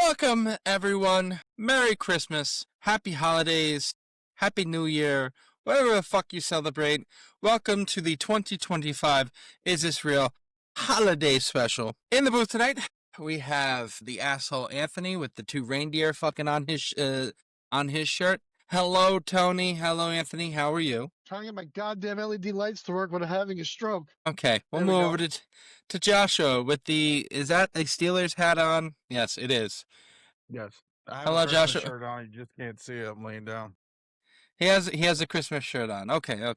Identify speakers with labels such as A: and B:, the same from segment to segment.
A: Welcome, everyone. Merry Christmas, Happy Holidays, Happy New Year, whatever the fuck you celebrate. Welcome to the 2025 Is This Real Holiday Special. In the booth tonight, we have the asshole Anthony with the two reindeer fucking on his shirt. Hello, Tony. Hello, Anthony. How are you?
B: Trying to get my goddamn LED lights to work without having a stroke.
A: Okay, we'll move over to Joshua with is that a Steelers hat on? Yes, it is.
C: Yes. I have
A: Hello,
C: a Christmas
A: Joshua.
C: shirt on. You just can't see it. I'm laying down.
A: He has a Christmas shirt on. Okay.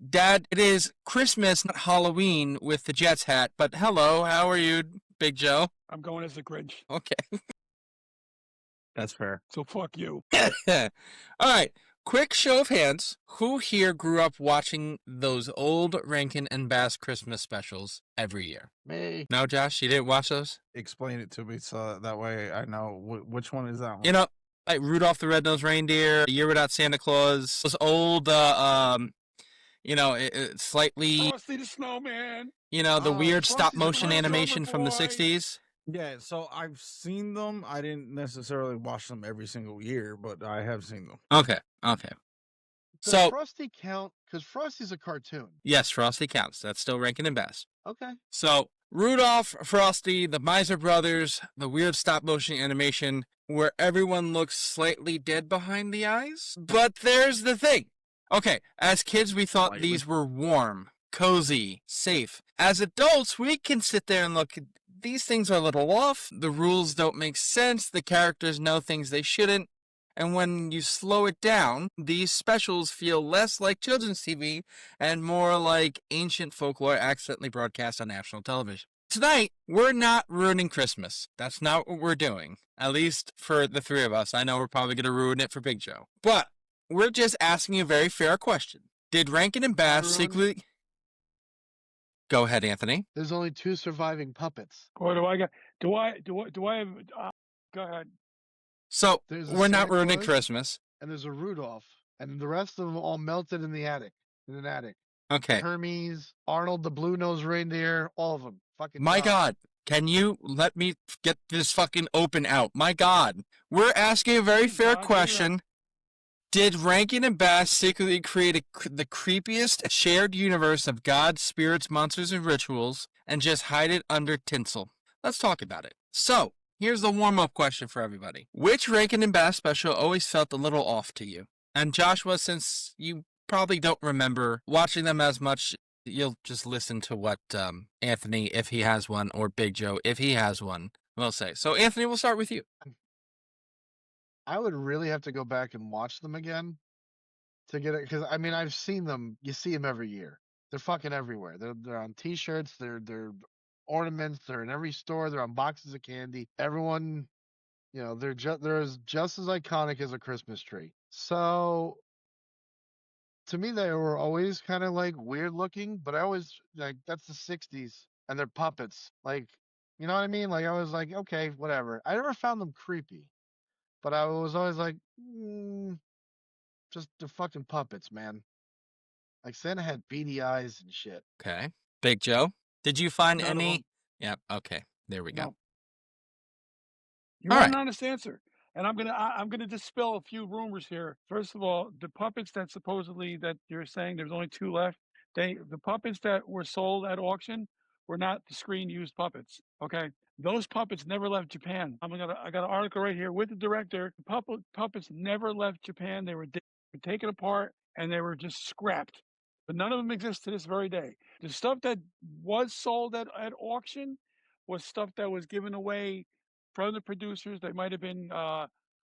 A: Dad, it is Christmas, not Halloween, with the Jets hat. But hello, how are you, Big Joe?
D: I'm going as the Grinch.
A: Okay.
C: That's fair.
D: So fuck you.
A: All right. Quick show of hands. Who here grew up watching those old Rankin and Bass Christmas specials every year?
B: Me.
A: No, Josh, you didn't watch those?
C: Explain it to me so that way I know which one is that one.
A: You know, like Rudolph the Red-Nosed Reindeer, A Year Without Santa Claus, those old, slightly,
D: Frosty the Snowman.
A: the weird
B: Frosty's
A: stop-motion
D: the
A: animation from the
D: Boy.
A: 60s.
C: Yeah, so I've seen them. I didn't necessarily watch them every single year, but I have seen them.
A: Okay.
B: Does
A: So-
B: Frosty count? Because Frosty's a cartoon.
A: Yes, Frosty counts. That's still Rankin and Bass.
B: Okay.
A: So, Rudolph, Frosty, the Miser Brothers, the weird stop-motion animation where everyone looks slightly dead behind the eyes. But there's the thing. Okay, as kids, we thought
C: Slightly.
A: these were warm, cozy, safe. As adults, we can sit there and look, these things are a little off. The rules don't make sense. The characters know things they shouldn't. And when you slow it down, these specials feel less like children's TV and more like ancient folklore accidentally broadcast on national television. Tonight, we're not ruining Christmas. That's not what we're doing. At least for the three of us. I know we're probably going to ruin it for Big Joe. But we're just asking a very fair question. Did Rankin and Bass secretly... Go ahead, Anthony.
B: There's only 2 surviving puppets.
D: What do I got? Do I have? Go ahead.
A: So,
B: There's a
A: we're not
B: Santa
A: ruining
B: Claus.
A: Christmas.
B: And there's a Rudolph. And the rest of them all melted in the attic. In an attic.
A: Okay.
B: Hermes, Arnold the Blue-Nosed Reindeer, all of them. Fucking
A: My
B: gone.
A: God, can you let me get this fucking open out? My God. We're asking a very fair question. Did Rankin and Bass secretly create the creepiest shared universe of gods, spirits, monsters, and rituals and just hide it under tinsel? Let's talk about it. So, here's the warm-up question for everybody. Which Rankin and Bass special always felt a little off to you? And Joshua, since you probably don't remember watching them as much, you'll just listen to what Anthony, if he has one, or Big Joe, if he has one, will say. So, Anthony, we'll start with you.
B: I would really have to go back and watch them again to get it. Because, I mean, I've seen them. You see them every year. They're fucking everywhere. They're on T-shirts. They're ornaments. They're in every store. They're on boxes of candy. Everyone, they're just as iconic as a Christmas tree. So, to me, they were always kind of like weird looking. But I always like that's the '60s, and they're puppets. Like, you know what I mean? Like I was like, okay, whatever. I never found them creepy. But I was always like, just the fucking puppets, man. Like Santa had beady eyes and shit.
A: Okay. Big Joe, did you find
D: None of
A: any?
D: them.
A: Yep. Okay. There we go.
D: No. You
A: All
D: want
A: right.
D: an honest answer? And I'm gonna dispel a few rumors here. First of all, the puppets that supposedly that you're saying there's only 2 left. The puppets that were sold at auction were not the screen used puppets. Okay. Those puppets never left Japan. I got an article right here with the director. The puppets never left Japan. They were taken apart and they were just scrapped. But none of them exist to this very day. The stuff that was sold at auction was stuff that was given away from the producers. They might have been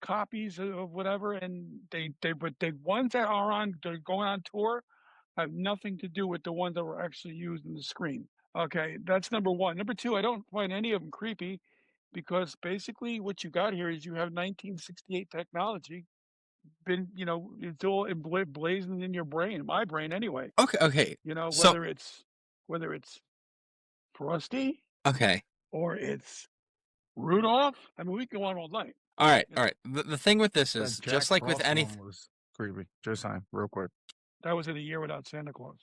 D: copies of whatever, and but the ones that they're going on tour have nothing to do with the ones that were actually used in the screen. Okay, that's number one. Number two, I don't find any of them creepy because basically what you got here is you have 1968 technology it's all blazing in your brain, my brain anyway.
A: Okay. So-
D: Whether it's Frosty
A: Okay.
D: or it's Rudolph. I mean, we can go on all night.
A: All right.
D: Yeah.
A: All right. The thing with this
C: That
A: is,
C: Jack
A: just like with
C: Frost
A: anything,
C: one was creepy. Just saying, real quick.
D: That was in A Year Without Santa Claus.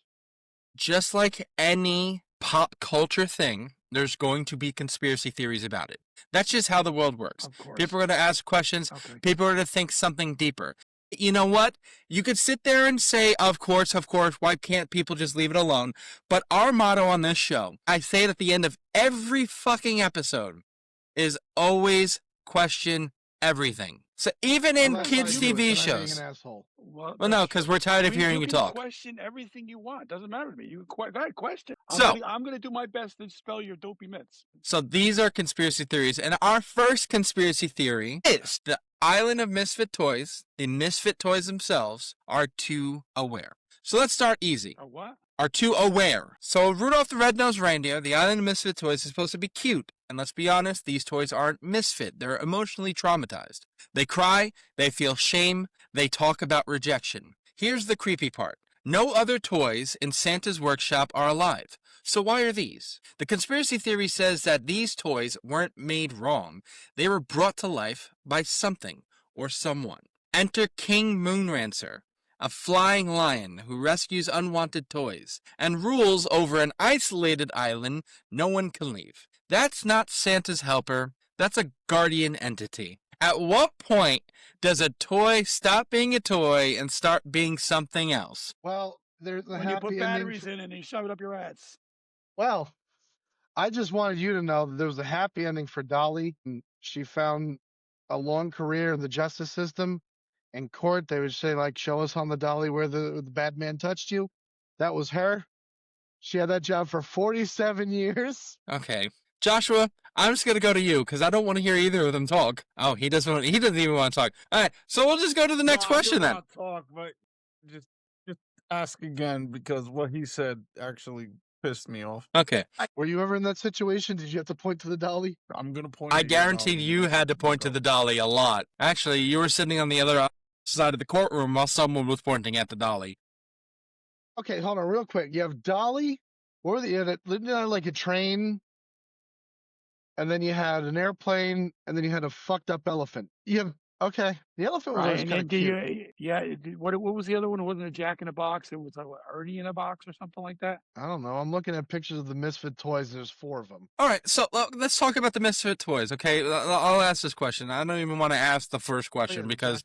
A: just like any pop culture thing, there's going to be conspiracy theories about it. That's just how the world works.
D: Of course.
A: People are going to ask questions.
D: Okay.
A: People are going to think something deeper. You know what? You could sit there and say, of course, why can't people just leave it alone? But our motto on this show, I say it at the end of every fucking episode, is always question everything. So even in
B: Well, that's
A: kids'
B: how you do it,
A: TV
B: then I'm being
A: shows.
B: an asshole.
D: Well,
A: Well, no,
D: that's
A: because
D: true.
A: we're tired of hearing you
D: you can
A: talk.
D: question everything you want. Doesn't matter to me. You can go ahead, question.
A: So-
D: I'm gonna do my best to dispel your dopey myths.
A: So these are conspiracy theories. And our first conspiracy theory is the island of misfit toys, the misfit toys themselves, are too aware. So let's start easy.
D: A what?
A: Are too aware. So Rudolph the Red-Nosed Reindeer, the island of misfit toys, is supposed to be cute. And let's be honest, these toys aren't misfit. They're emotionally traumatized. They cry, they feel shame, they talk about rejection. Here's the creepy part. No other toys in Santa's workshop are alive. So why are these? The conspiracy theory says that these toys weren't made wrong. They were brought to life by something or someone. Enter King Moonrancer, a flying lion who rescues unwanted toys and rules over an isolated island no one can leave. That's not Santa's helper. That's a guardian entity. At what point does a toy stop being a toy and start being something else?
B: Well, there's a
D: When you
B: happy
D: put
B: ending.
D: batteries in and you shove it up your ass.
B: Well, I just wanted you to know that there was a happy ending for Dolly. And she found a long career in the justice system. In court, they would say, like, show us on the dolly where the bad man touched you. That was her. She had that job for 47 years.
A: Okay. Joshua, I'm just going to go to you because I don't want to hear either of them talk. Oh, he doesn't even want to talk. All right. So we'll just go to the next question then.
C: Talk, but just ask again because what he said actually pissed me off.
A: Okay.
B: Were you ever in that situation? Did you have to point to the dolly?
C: I'm gonna point.
A: I
C: at
A: guarantee
C: dolly.
A: you had to point to the dolly a lot. Actually, you were sitting on the other side of the courtroom while someone was pointing at the dolly.
B: Okay, hold on real quick. You have dolly. What were the like a train? And then you had an airplane, and then you had a fucked up elephant. You have the elephant was
D: Right.
B: always
D: And
B: kind
D: then
B: of cute.
D: what was the other one? It wasn't a Jack in a Box. It was like Ernie in a box or something like that.
B: I don't know. I'm looking at pictures of the misfit toys. There's 4 of them.
A: All right, so let's talk about the misfit toys, okay? I'll ask this question. I don't even want to ask the first question because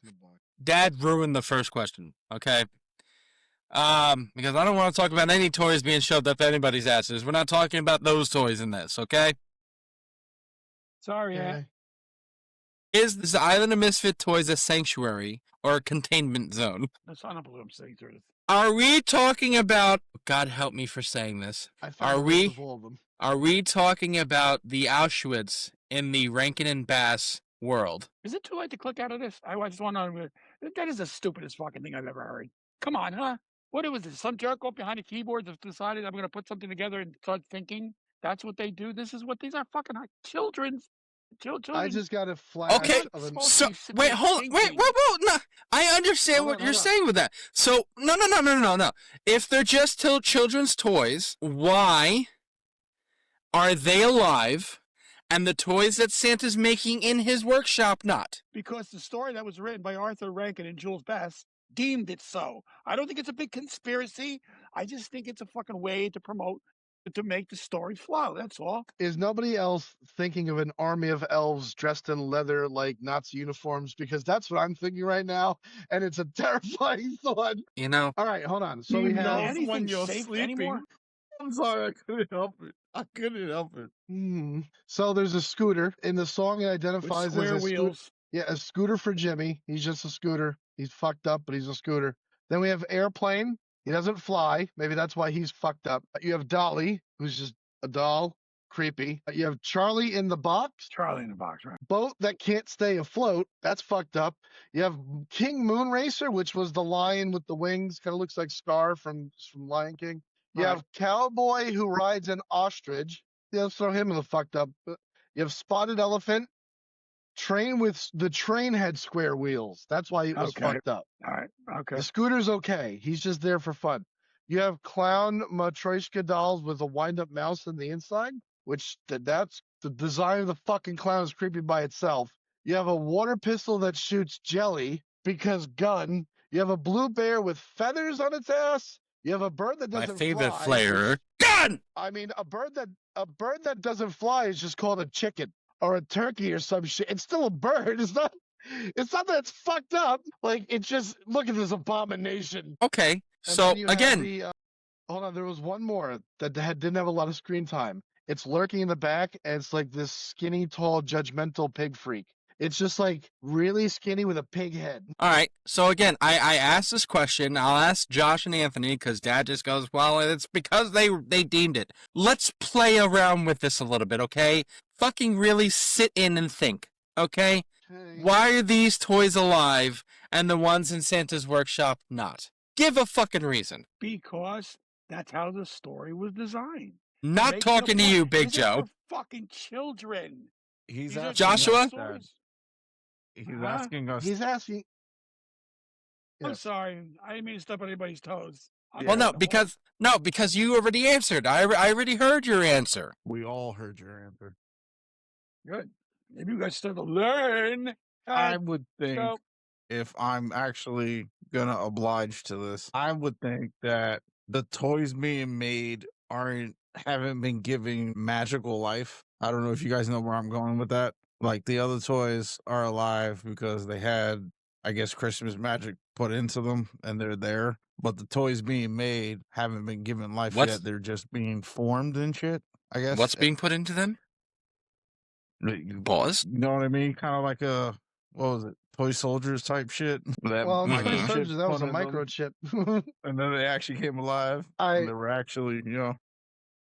A: Dad ruined the first question, okay? Because I don't want to talk about any toys being shoved up anybody's asses. We're not talking about those toys in this, okay?
D: Sorry,
B: Okay.
A: Is this island of misfit toys a sanctuary or a containment zone?
D: I don't believe I'm saying through this.
A: Are we talking about, God help me for saying this,
B: I found
A: Are
B: a list
A: we?
B: of all of them.
A: Are we talking about the Auschwitz in the Rankin and Bass world?
D: Is it too late to click out of this? I just want to. That is the stupidest fucking thing I've ever heard. Come on, huh? What was this? Some jerk off behind a keyboard that decided I'm going to put something together and start thinking. That's what they do. These are fucking children's. Children.
B: I just got a flash
A: Okay,
B: of an.
A: so
D: you sit
A: wait,
D: there
A: hold, wait,
D: thinking.
A: whoa, no. I understand
B: Hold
A: what
B: on,
A: you're
B: hold on.
A: saying with that. So no. If they're just children's toys, why are they alive? And the toys that Santa's making in his workshop not?
D: Because the story that was written by Arthur Rankin and Jules Bass deemed it so. I don't think it's a big conspiracy. I just think it's a fucking way to make the story flow. That's all.
B: Is nobody else thinking of an army of elves dressed in leather like Nazi uniforms? Because that's what I'm thinking right now, and it's a terrifying thought.
A: You know,
B: All right, hold on. So
C: He
B: we
C: knows
B: have.
D: Anything
C: when you're
D: safe
C: sleeping.
D: anymore?
C: I'm sorry, I couldn't help it.
B: So there's a scooter in the song. It
D: With
B: identifies as
D: square
B: a scooter.
D: wheels.
B: Yeah, a scooter for Jimmy. He's just a scooter. He's fucked up, but he's a scooter. Then we have airplane. He doesn't fly. Maybe that's why he's fucked up. You have Dolly, who's just a doll, creepy. You have Charlie in the box.
D: Charlie in the Box, right?
B: Boat that can't stay afloat. That's fucked up. You have King Moonracer, which was the lion with the wings. Kind of looks like Scar from Lion King. You
D: Right.
B: have Cowboy who rides an ostrich. Yeah, let's throw him in the fucked up. You have Spotted Elephant. The train had square wheels. That's why it was
D: Okay.
B: fucked up.
D: All right. Okay.
B: The scooter's okay. He's just there for fun. You have clown Matryoshka dolls with a wind-up mouse in the inside, which that's the design of the fucking clown is creepy by itself. You have a water pistol that shoots jelly because gun. You have a blue bear with feathers on its ass. You have a bird that
A: My
B: doesn't
A: favorite
B: fly.
A: flavor. Gun!
B: I mean, a bird that doesn't fly is just called a chicken or a turkey or some shit. It's still a bird. It's not. It's not that it's fucked up. Like it's just look at this abomination.
A: Okay,
B: And
A: so
B: then you have
A: again,
B: the, hold on. There was one more that didn't have a lot of screen time. It's lurking in the back, and it's like this skinny, tall, judgmental pig freak. It's just like really skinny with a pig head.
A: all right. So again, I asked this question. I'll ask Josh and Anthony because Dad just goes, well, it's because they deemed it. Let's play around with this a little bit, okay? Fucking really sit in and think, okay?
B: Okay.
A: Why are these toys alive and the ones in Santa's workshop not? Give a fucking reason.
D: Because that's how the story was designed.
A: Not
D: Making a
A: talking to
D: point.
A: you, Big
D: These are
A: Joe.
D: for fucking children.
C: He's
D: These are
C: asking
A: Joshua?
C: us, Dad.
D: dinosaurs.
C: He's
D: Huh?
C: asking us.
B: He's asking.
D: I'm
B: Yes.
D: sorry. I didn't mean to step on anybody's toes. I'm
A: Well,
D: not
A: because you already answered. I already heard your answer.
C: We all heard your answer.
D: good. Maybe you guys start to learn.
C: I would think,
D: So,
C: if I'm actually gonna oblige to this, I would think that the toys being made haven't been giving magical life. I don't know if you guys know where I'm going with that. Like the other toys are alive because they had, I guess, Christmas magic put into them and they're there. But the toys being made haven't been given life
A: What's-
C: yet. They're just being formed and shit, I guess.
A: What's being put into them? Pause.
C: You know what I mean? Kind of like a, what was it, toy soldiers type shit. That
B: Well,
A: Mhm.
B: Toy
C: shit
B: Soldiers, that was
C: put
B: a
C: in them,
B: microchip.
C: and then they actually came alive.
B: I-
C: They were actually, you know.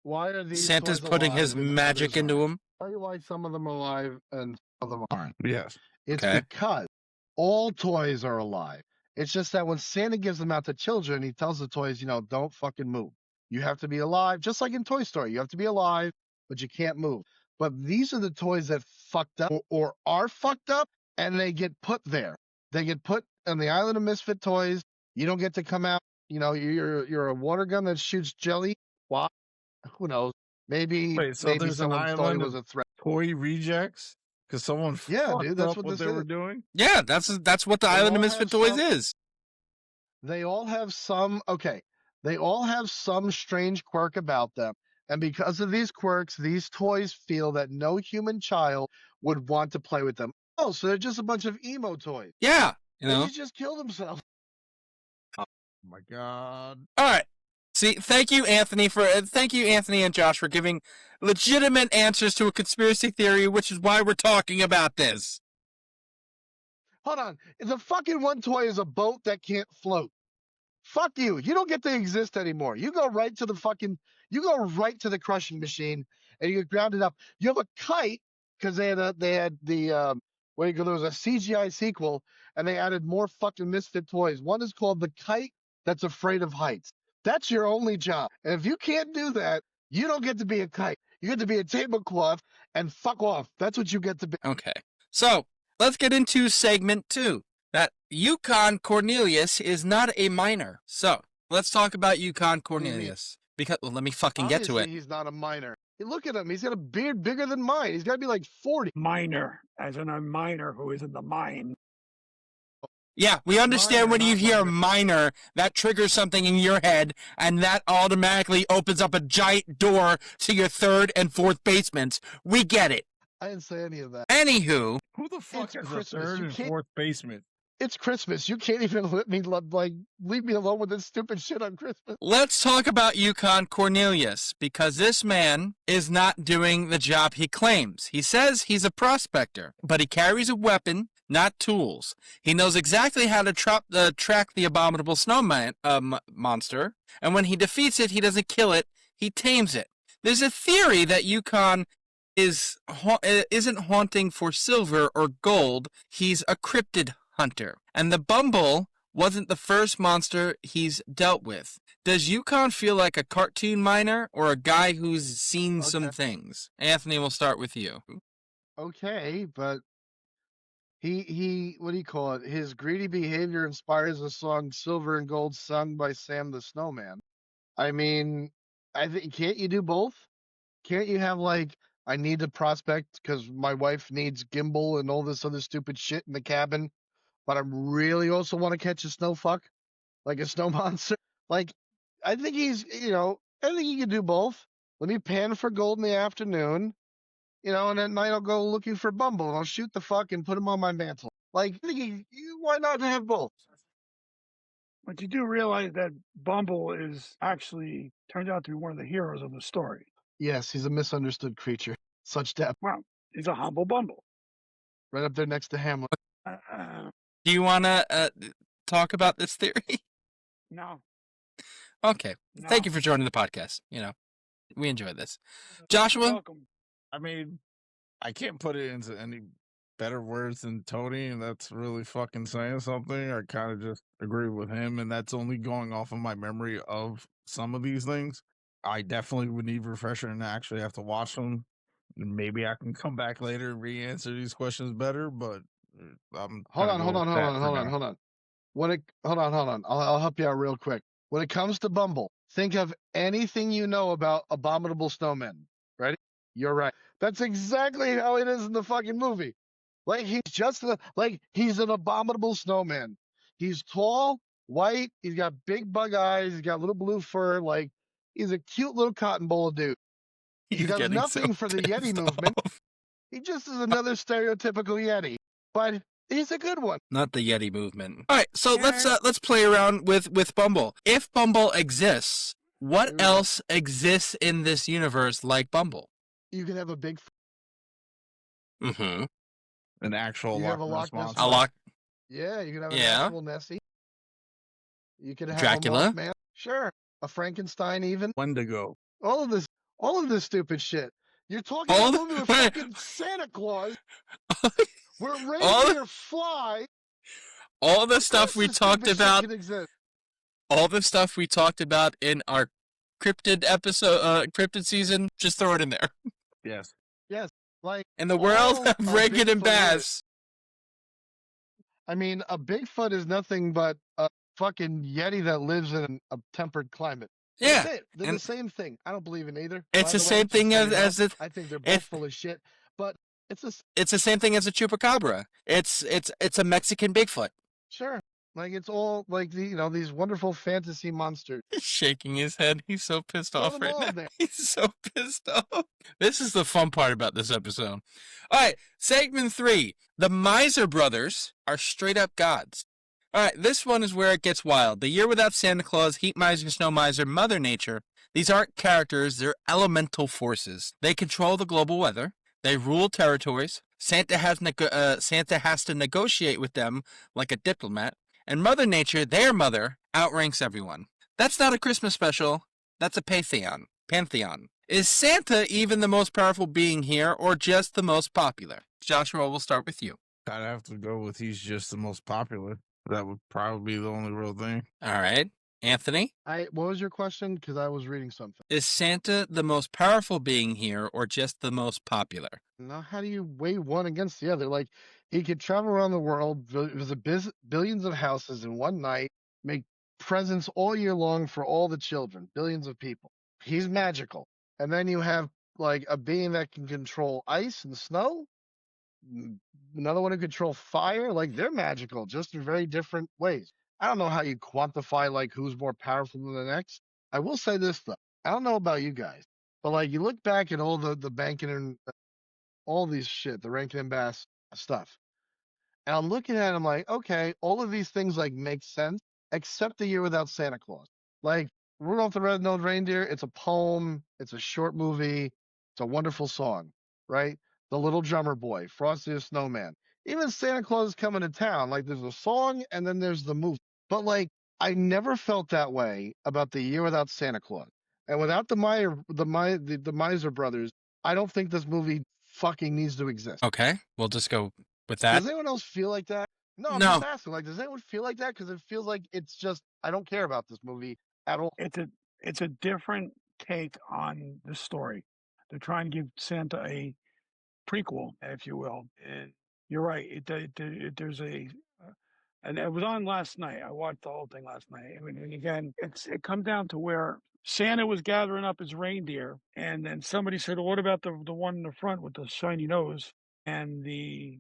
B: Why are these
A: Santa's
B: toys
A: putting
B: alive
A: his
B: and
A: magic
B: others
A: into
B: aren't?
A: them.
B: Tell you why some of them are alive and some of them aren't.
C: Yes.
B: It's
A: Okay.
B: because all toys are alive. It's just that when Santa gives them out to children, he tells the toys, don't fucking move. You have to be alive, just like in Toy Story. You have to be alive, but you can't move. But these are the toys that fucked up or are fucked up, and they get put there. They get put on the island of misfit toys. You don't get to come out. You're a water gun that shoots jelly. Why? Who knows? Maybe
C: Wait, so
B: maybe
C: there's an
B: someone thought it
C: island
B: was
C: of
B: a threat.
C: toy rejects because someone
B: Yeah,
C: fucked
B: dude, that's
C: up
B: what
C: what
B: this
C: they were
B: is.
C: doing.
A: Yeah, that's what the
B: They
A: Island of
B: all
A: Misfit
B: have
A: Toys
B: some-
A: is.
B: They all have some They all have some strange quirk about them. And because of these quirks, these toys feel that no human child would want to play with them. Oh, so they're just a bunch of emo toys.
A: Yeah,
B: Maybe he just killed himself.
C: Oh my god.
A: All right. See, thank you, Anthony and Josh for giving legitimate answers to a conspiracy theory, which is why we're talking about this.
B: Hold on. The fucking one toy is a boat that can't float. Fuck you. You don't get to exist anymore. You go right to the crushing machine and you get grounded up. You have a kite because there was a CGI sequel and they added more fucking misfit toys. One is called the kite that's afraid of heights. That's your only job. And if you can't do that, you don't get to be a kite. You get to be a tablecloth and fuck off. That's what you get to be.
A: Okay. So, let's get into segment 2. That Yukon Cornelius is not a minor. So, let's talk about Yukon Cornelius. Because, well, let me fucking get to it.
B: Obviously, he's not a minor. Hey, look at him. He's got a beard bigger than mine. He's got to be like 40.
D: Minor, as in a miner who is in the mine.
A: Yeah, we understand
B: Minor,
A: when you
B: not
A: hear
B: minor.
A: minor, that triggers something in your head, and that automatically opens up a giant door to your third and fourth basements. We get it.
B: I didn't say any of that.
A: Anywho,
C: Who the fuck
B: It's
C: is
B: Christmas.
C: the third
B: You
C: and
B: can't-
C: fourth basement?
B: It's Christmas. You can't even let me leave me alone with this stupid shit on Christmas.
A: let's talk about Yukon Cornelius, because this man is not doing the job he claims. He says he's a prospector, but he carries a weapon, not tools. He knows exactly how to track the abominable snowman monster, and when he defeats it, he doesn't kill it, he tames it. There's a theory that Yukon isn't haunting for silver or gold, he's a cryptid hunter. And the Bumble wasn't the first monster he's dealt with. Does Yukon feel like a cartoon miner or a guy who's seen some
B: Okay.
A: things? Anthony, we'll start with you.
B: Okay, but he what do you call it? His greedy behavior inspires the song Silver and Gold sung by Sam the Snowman. I mean, I think can't you do both? Can't you have I need to prospect because my wife needs gimbal and all this other stupid shit in the cabin, but I really also want to catch a snow fuck, like a snow monster. Like, I think he's, I think he can do both. Let me pan for gold in the afternoon, and at night I'll go looking for Bumble and I'll shoot the fuck and put him on my mantle. Like, I think why not have both?
D: But you do realize that Bumble is actually turns out to be one of the heroes of the story.
B: Yes, he's a misunderstood creature. Such depth.
D: Well, he's a humble Bumble.
B: Right up there next to Hamlet.
A: Do you want to talk about this theory?
D: No.
A: Okay.
D: No.
A: Thank you for joining the podcast. We enjoyed this.
D: You're
A: Joshua?
D: welcome.
C: I mean, I can't put it into any better words than Tony, and that's really fucking saying something. I kind of just agree with him, and that's only going off of my memory of some of these things. I definitely would need refresher and actually have to watch them. Maybe I can come back later and re-answer these questions better, but I'm
B: Hold on.
C: Hold on.
B: Hold on. I'll help you out real quick. When it comes to Bumble, think of anything you know about abominable snowmen. Ready? You're right. That's exactly how it is in the fucking movie. Like he's an abominable snowman. He's tall, white. He's got big bug eyes. He's got little blue fur. Like he's a cute little cotton bowl of dude. He does nothing for the Yeti movement. He just is another stereotypical Yeti, but he's a good one.
A: Not the Yeti movement. All right, so let's play around with Bumble. If Bumble exists, what else exists in this universe like Bumble?
B: You can have a big.
A: Mm-hmm.
C: An actual
B: You have a
C: Loch Ness
B: Loch Ness
C: monster.
B: Yeah, you can have an actual Nessie. You can have
A: Dracula.
B: A Mothman. Sure, a Frankenstein even.
C: Wendigo.
B: All of this stupid shit. You're talking about a movie with fucking Santa Claus. Where reindeer fly.
A: All the stuff we talked about. All the stuff we talked about in our cryptid episode, cryptid season. Just throw it in there.
C: Yes.
B: Yes. Like
A: in the world of Rankin and Bass.
B: I mean, a Bigfoot is nothing but a fucking Yeti that lives in a temperate climate.
A: Yeah.
B: That's it. They're the same thing. I don't believe in either.
A: It's the same thing as it.
B: I think they're both full of shit. But it's
A: the same thing as a chupacabra. It's a Mexican Bigfoot.
B: Sure. Like it's all like these wonderful fantasy monsters.
A: He's shaking his head. He's so pissed off right now. He's so pissed off. This is the fun part about this episode. All right, segment 3. The Miser brothers are straight up gods. All right, this one is where it gets wild. The year without Santa Claus, Heat Miser, Snow Miser, Mother Nature. These aren't characters, they're elemental forces. They control the global weather. They rule territories. Santa has to negotiate with them like a diplomat. And Mother Nature, their mother, outranks everyone. That's not a Christmas special. That's a pantheon. Is Santa even the most powerful being here, or just the most popular? Joshua, we'll start with you.
C: I'd have to go with he's just the most popular. That would probably be the only real thing.
A: All right. Anthony?
B: What was your question? Because I was reading something.
A: Is Santa the most powerful being here, or just the most popular?
B: Now, how do you weigh one against the other? Like, he could travel around the world, visit billions of houses in one night, make presents all year long for all the children, billions of people. He's magical. And then you have, like, a being that can control ice and snow. Another one who control fire. Like, they're magical, just in very different ways. I don't know how you quantify, like, who's more powerful than the next. I will say this, though. I don't know about you guys, but, like, you look back at all the banking and all these shit, the Rankin Bass stuff. And I'm looking at it, I'm like, okay, all of these things like make sense, except the year without Santa Claus. Like Rudolph the Red-Nosed Reindeer, it's a poem, it's a short movie, it's a wonderful song, right? The Little Drummer Boy, Frosty the Snowman. Even Santa Claus is Coming to Town. Like there's a song and then there's the movie. But like I never felt that way about the year without Santa Claus. And without the Miser brothers, I don't think this movie fucking needs to exist.
A: Okay, we'll just go with that.
B: Does anyone else feel like that? No, I'm just asking. Like, does anyone feel like that? Because it feels like it's just I don't care about this movie at all.
D: It's a different take on the story. They're trying to give Santa a prequel, if you will. And you're right. There's and it was on last night. I watched the whole thing last night. I mean, and again, it comes down to where Santa was gathering up his reindeer, and then somebody said, well, "What about the one in the front with the shiny nose?" And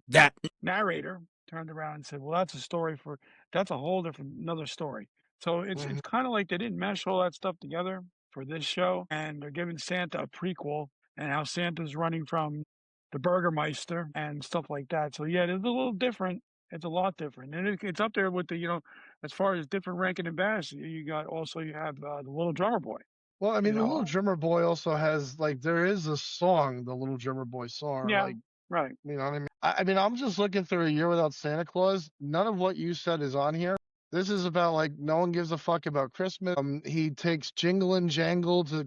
D: that narrator turned around and said, "Well, that's a whole different another story." So it's kind of like they didn't mesh all that stuff together for this show, and they're giving Santa a prequel and how Santa's running from the Burgermeister and stuff like that. So yeah, it's a little different. It's a lot different, and it's up there with the as far as different Rankin and Bass. You have the Little Drummer Boy.
B: Well, I mean, the
D: know?
B: Little Drummer Boy also has there is a song, the Little Drummer Boy song.
D: Yeah,
B: like,
D: right.
B: you know what I mean? I mean, I'm just looking through A Year Without Santa Claus. None of what you said is on here. This is about like no one gives a fuck about Christmas. He takes Jingle and Jangle to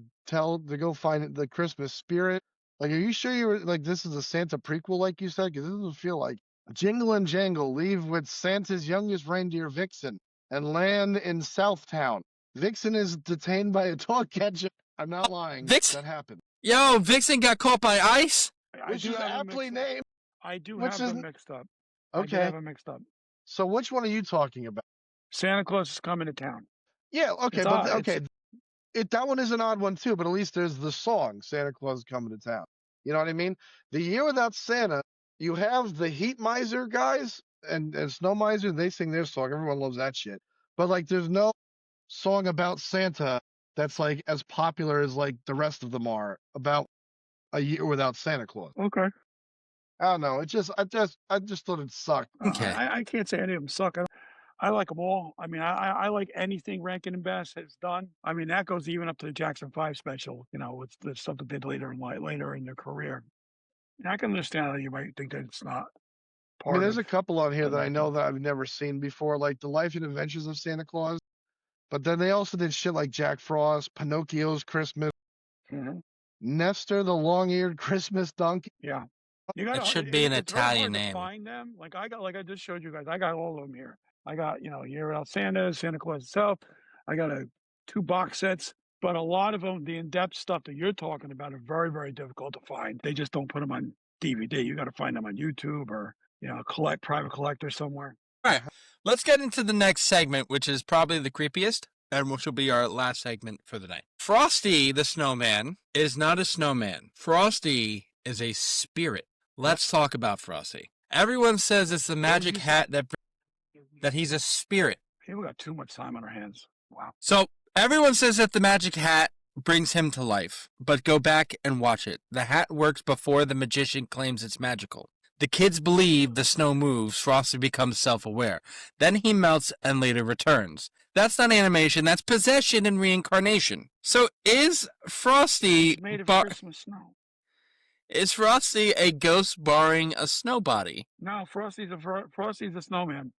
B: go find the Christmas spirit. Like, are you sure you were like this is a Santa prequel, like you said? Because this doesn't feel like Jingle and Jangle leave with Santa's youngest reindeer Vixen and land in Southtown. Vixen is detained by a dog catcher. I'm not lying. That happened.
A: Yo, Vixen got caught by ice?
B: Which is aptly named.
D: I do have them mixed up.
B: Okay.
D: I do have them mixed up.
B: So which one are you talking about?
D: Santa Claus is coming to town.
B: Yeah, okay, that one is an odd one too, but at least there's the song, Santa Claus is Coming to Town. You know what I mean? The Year Without Santa, you have the Heat Miser guys and Snow Miser, they sing their song. Everyone loves that shit. But like there's no song about Santa that's like as popular as like the rest of them are about A Year Without Santa Claus.
D: Okay.
B: I don't know. I just thought it sucked.
A: Okay.
D: I can't say any of them suck. I like them all. I mean, I like anything Rankin and Bass has done. I mean, that goes even up to the Jackson 5 special, with the stuff that they did later in their career. And I can understand how you might think that it's not
B: I mean, there's a couple on here that I know that I've never seen before, like The Life and Adventures of Santa Claus. But then they also did shit like Jack Frost, Pinocchio's Christmas, Nestor the Long-Eared Christmas Donkey.
D: Yeah.
A: It should be an Italian name.
D: Find them. Like I just showed you guys. I got all of them here. I got, Year Without Santa, Santa Claus itself. I got 2 box sets, but a lot of them, the in-depth stuff that you're talking about are very, very difficult to find. They just don't put them on DVD. You got to find them on YouTube or, private collector somewhere.
A: All right. Let's get into the next segment, which is probably the creepiest, and which will be our last segment for the night. Frosty the Snowman is not a snowman. Frosty is a spirit. Let's talk about Frosty. Everyone says it's the magic hat that he's a spirit.
D: People got too much time on our hands. Wow.
A: So everyone says that the magic hat brings him to life, but go back and watch it. The hat works before the magician claims it's magical. The kids believe the snow moves, Frosty becomes self-aware. Then he melts and later returns. That's not animation, that's possession and reincarnation. So is Frosty
D: made of Christmas snow?
A: Is Frosty a ghost borrowing a snow body?
D: No, Frosty's a snowman,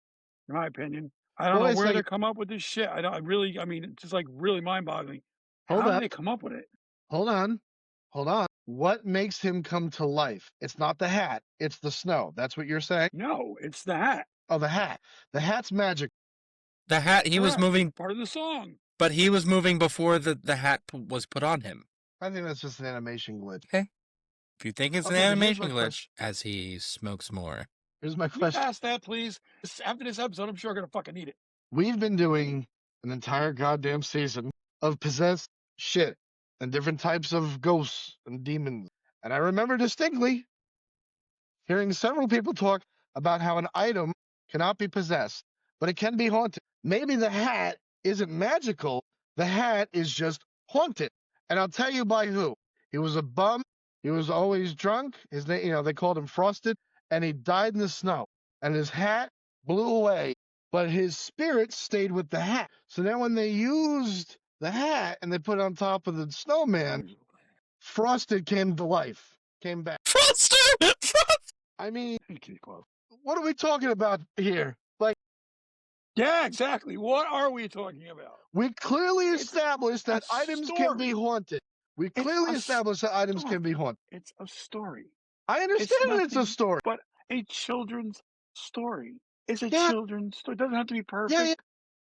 D: in my opinion. I don't know where they come up with this shit. It's just like really mind-boggling. How did they come up with it?
B: Hold on. What makes him come to life? It's not the hat. It's the snow. That's what you're saying?
D: No, it's the hat.
B: Oh, the hat. The hat's magic.
A: The hat, he was moving.
D: Part of the song.
A: But he was moving before the hat was put on him.
B: I think that's just an animation glitch.
A: Okay. If you think it's an animation glitch, as he smokes more.
B: Here's my question.
D: Ask that, please. After this episode, I'm sure I'm going to fucking need it.
B: We've been doing an entire goddamn season of possessed shit and different types of ghosts and demons. And I remember distinctly hearing several people talk about how an item cannot be possessed, but it can be haunted. Maybe the hat isn't magical. The hat is just haunted. And I'll tell you by who. He was a bum. He was always drunk. His name, they called him Frosted, and he died in the snow. And his hat blew away, but his spirit stayed with the hat. So then when they used the hat and they put it on top of the snowman, Frosted came to life, came back.
A: Frosted!
B: I mean, what are we talking about here? Like,
D: yeah, exactly. What are we talking about?
B: We clearly established that items can be haunted. We clearly established that items can be haunted.
D: It's a story.
B: I understand it's a story.
D: But a children's story. It's a children's story. It doesn't have to be perfect.
B: Yeah.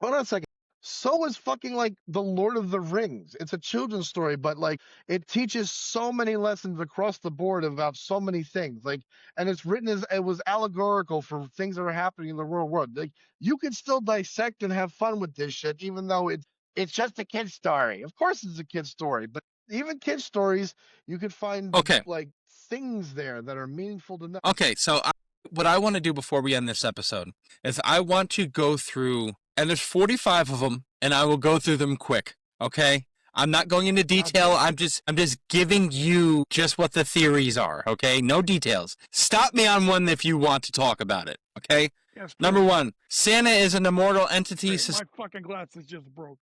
B: Hold on a second. So is fucking like The Lord of the Rings. It's a children's story, but like it teaches so many lessons across the board about so many things. Like, and it's written as it was allegorical for things that are happening in the real world. Like, you can still dissect and have fun with this shit, even though it's just a kid's story. Of course, it's a kid's story, but even kids' stories, you could find like things there that are meaningful to know.
A: Okay, so what I want to do before we end this episode is I want to go through and there's 45 of them, and I will go through them quick, okay? I'm not going into detail. I'm just giving you just what the theories are, okay? No details. Stop me on one if you want to talk about it, okay?
D: Yes,
A: Number
D: please.
A: 1, Santa is an immortal entity
D: My fucking glasses just broke.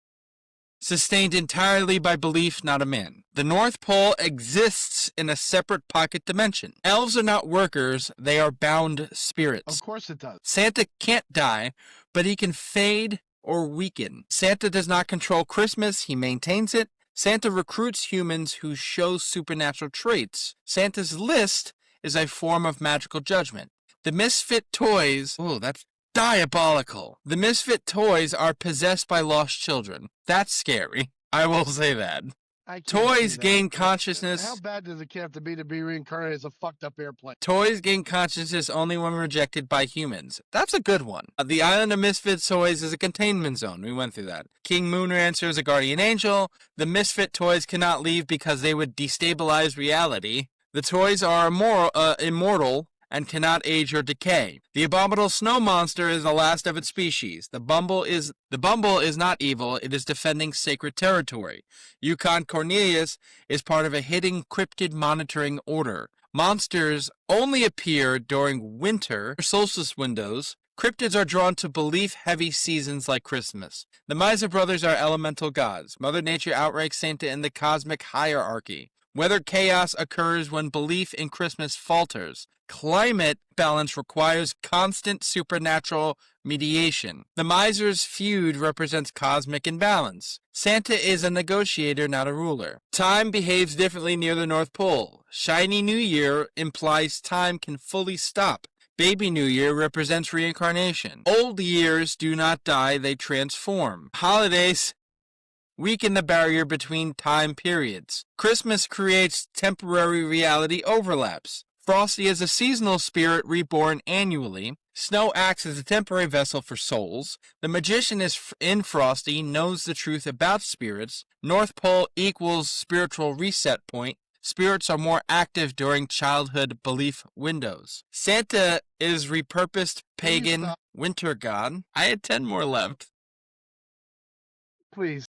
A: sustained entirely by belief, not a man. The North Pole exists in a separate pocket dimension. Elves are not workers, they are bound spirits.
B: Of course it does.
A: Santa can't die, but he can fade or weaken. Santa does not control Christmas, he maintains it. Santa recruits humans who show supernatural traits. Santa's list is a form of magical judgment. The misfit toys, that's diabolical. The misfit toys are possessed by lost children. That's scary. I will say that.
B: I can't
A: Toys
B: see that.
A: gain consciousness.
B: How bad does it have to be reincarnated as a fucked up airplane?
A: Toys gain consciousness only when rejected by humans. That's a good one. The island of misfit toys is a containment zone. We went through that. King Moonrancer is a guardian angel. The misfit toys cannot leave because they would destabilize reality. The toys are immortal and cannot age or decay. The abominable snow monster is the last of its species. The Bumble is not evil, it is defending sacred territory. Yukon Cornelius is part of a hidden cryptid monitoring order. Monsters only appear during winter solstice windows. Cryptids are drawn to belief-heavy seasons like Christmas. The Miser brothers are elemental gods. Mother Nature outranks Santa in the cosmic hierarchy. Weather chaos occurs when belief in Christmas falters. Climate balance requires constant supernatural mediation. The Miser's feud represents cosmic imbalance. Santa is a negotiator, not a ruler. Time behaves differently near the North Pole. Shiny New Year implies time can fully stop. Baby New Year represents reincarnation. Old years do not die, they transform. Holidays weaken the barrier between time periods. Christmas creates temporary reality overlaps. Frosty is a seasonal spirit reborn annually. Snow acts as a temporary vessel for souls. The magician is in Frosty, knows the truth about spirits. North Pole equals spiritual reset point. Spirits are more active during childhood belief windows. Santa is repurposed pagan winter god. I had 10 more left.
B: Please,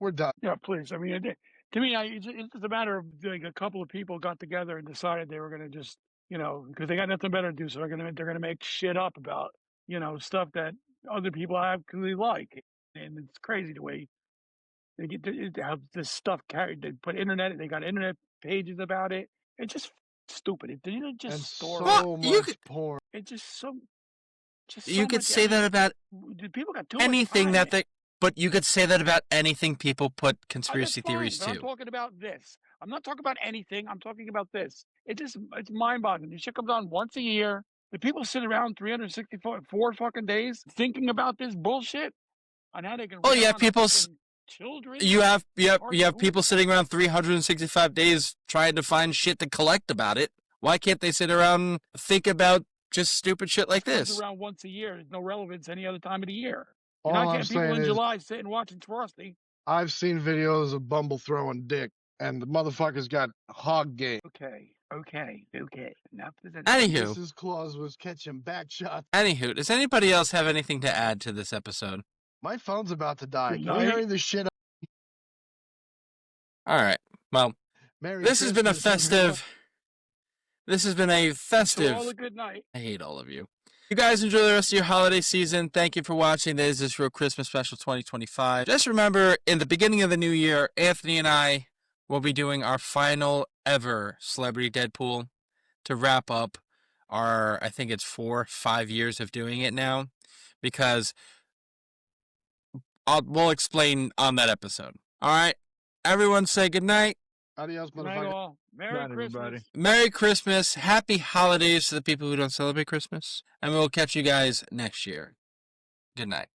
B: we're done.
D: Yeah, please. I mean, to me, it's just a matter of like a couple of people got together and decided they were going to just, because they got nothing better to do, so they're gonna make shit up about, stuff that other people actually like, and it's crazy the way they get to have this stuff carried. They got internet pages about it. It's just stupid. It just
B: And
D: store.
B: so much porn.
D: It's just so.
A: You could say that about
D: people got too
A: anything
D: much time.
A: but you could say that about anything people put conspiracy theories to.
D: I'm talking about this. I'm not talking about anything. I'm talking about this. It's mind-boggling. This shit comes on once a year. The people sit around 364 fucking days thinking about this bullshit on how they can.
A: Oh yeah,
D: children.
A: You have people sitting around 365 days trying to find shit to collect about it. Why can't they sit around and think about just stupid shit like this?
D: Around once a year. There's no relevance any other time of the year.
B: All
D: You're not
B: I'm
D: getting people in
B: saying is,
D: July sitting watching Frosty.
B: I've seen videos of Bumble throwing dick, and the motherfucker's got hog game.
D: Okay. Enough is enough.
A: Anywho,
B: Mrs. Claus was catching back shots.
A: Anywho, does anybody else have anything to add to this episode?
B: My phone's about to die.
D: Good
B: Can we
D: night.
B: hurry this shit up?
A: All right. Well,
B: Merry
A: this has been a
B: Christmas, everyone.
A: festive. This has been a festive.
D: So all a good night.
A: I hate all of you. You guys enjoy the rest of your holiday season. Thank you for watching. This is Real Christmas Special 2025. Just remember, in the beginning of the new year, Anthony and I will be doing our final ever Celebrity Deadpool to wrap up our, I think it's 4-5 years of doing it now, because we'll explain on that episode. All right, everyone, say good night.
B: Adios,
D: Good night,
B: motherfucker.
D: all. Merry
C: Night,
D: Christmas.
C: everybody.
A: Merry Christmas, happy holidays to the people who don't celebrate Christmas, and we'll catch you guys next year. Good night.